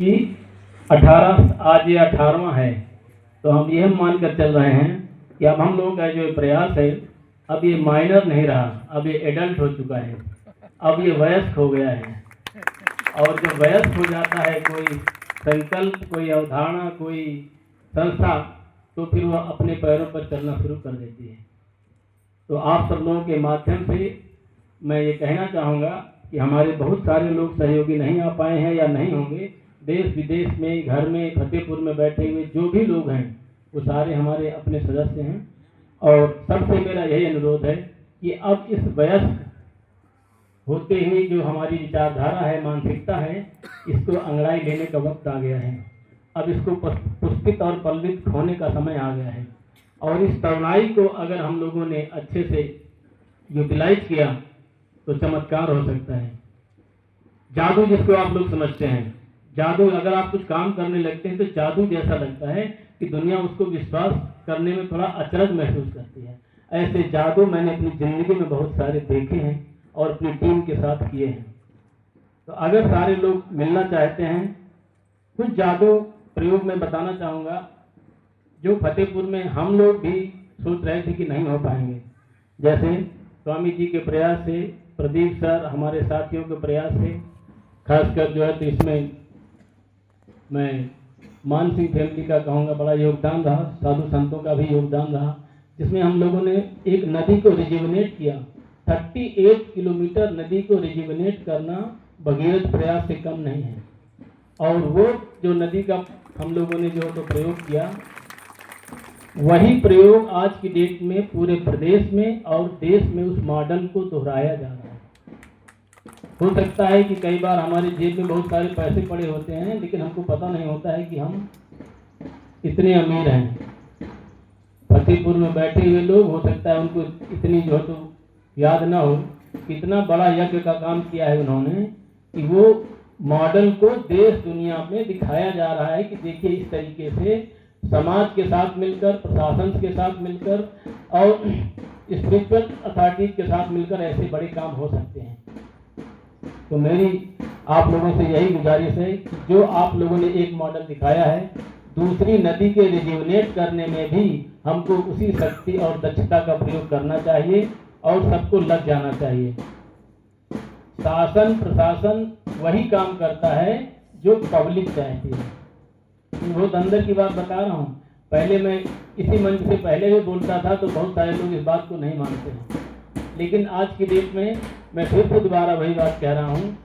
कि 18 आज ये 18वां है, तो हम यह मानकर चल रहे हैं कि अब हम लोगों का जो प्रयास है अब ये माइनर नहीं रहा, अब ये एडल्ट हो चुका है, अब ये वयस्क हो गया है। और जब वयस्क हो जाता है कोई संकल्प, कोई अवधारणा, कोई संस्था, तो फिर वह अपने पैरों पर चलना शुरू कर देती है। तो आप सब लोगों के माध्यम से मैं ये कहना चाहूँगा कि हमारे बहुत सारे लोग सहयोगी नहीं आ पाए हैं या नहीं होंगे। देश विदेश में, घर में, फतेहपुर में बैठे हुए जो भी लोग हैं वो सारे हमारे अपने सदस्य हैं। और सबसे मेरा यही अनुरोध है कि अब इस वयस्क होते हुए जो हमारी विचारधारा है, मानसिकता है, इसको अंगड़ाई लेने का वक्त आ गया है। अब इसको पुष्पित और पल्लित होने का समय आ गया है। और इस तरुणाई को अगर हम लोगों ने अच्छे से यूटिलाइज किया तो चमत्कार हो सकता है। जादू जिसको आप लोग समझते हैं, जादू अगर आप कुछ काम करने लगते हैं तो जादू जैसा लगता है कि दुनिया उसको विश्वास करने में थोड़ा अचरज महसूस करती है। ऐसे जादू मैंने अपनी ज़िंदगी में बहुत सारे देखे हैं और अपनी टीम के साथ किए हैं। तो अगर सारे लोग मिलना चाहते हैं, कुछ जादू प्रयोग में बताना चाहूँगा जो फतेहपुर में हम लोग भी सोच रहे थे कि नहीं हो पाएंगे। जैसे स्वामी जी के प्रयास से, प्रदीप सर, हमारे साथियों के प्रयास से, खासकर जो है तो इसमें मैं मान सिंह फैमिली का कहूँगा बड़ा योगदान रहा, साधु संतों का भी योगदान रहा, जिसमें हम लोगों ने एक नदी को रिजिवनेट किया। 38 किलोमीटर नदी को रिजिवनेट करना भगीरथ प्रयास से कम नहीं है। और वो जो नदी का हम लोगों ने जो तो प्रयोग किया, वही प्रयोग आज की डेट में पूरे प्रदेश में और देश में उस मॉडल को दोहराया जा रहा है। हो सकता है कि कई बार हमारे जेब में बहुत सारे पैसे पड़े होते हैं, लेकिन हमको पता नहीं होता है कि हम इतने अमीर हैं। फतेहपुर में बैठे हुए लोग, हो सकता है उनको इतनी जो तो याद ना हो, कितना बड़ा यज्ञ का काम किया है उन्होंने कि वो मॉडल को देश दुनिया में दिखाया जा रहा है कि देखिए इस तरीके से समाज के साथ मिलकर, प्रशासन के साथ मिलकर और स्पिरिचुअल अथॉरिटीज के साथ मिलकर ऐसे बड़े काम हो सकते हैं। तो मेरी आप लोगों से यही गुजारिश है कि जो आप लोगों ने एक मॉडल दिखाया है, दूसरी नदी के रिजिवनेट करने में भी हमको उसी शक्ति और दक्षता का प्रयोग करना चाहिए और सबको लग जाना चाहिए। शासन प्रशासन वही काम करता है जो पब्लिक चाहती है। बहुत अंदर की बात बता रहा हूँ। पहले मैं इसी मंच से पहले भी बोलता था तो बहुत सारे लोग इस बात को नहीं मानते हैं, लेकिन आज की डेट में मैं फिर से दोबारा वही बात कह रहा हूँ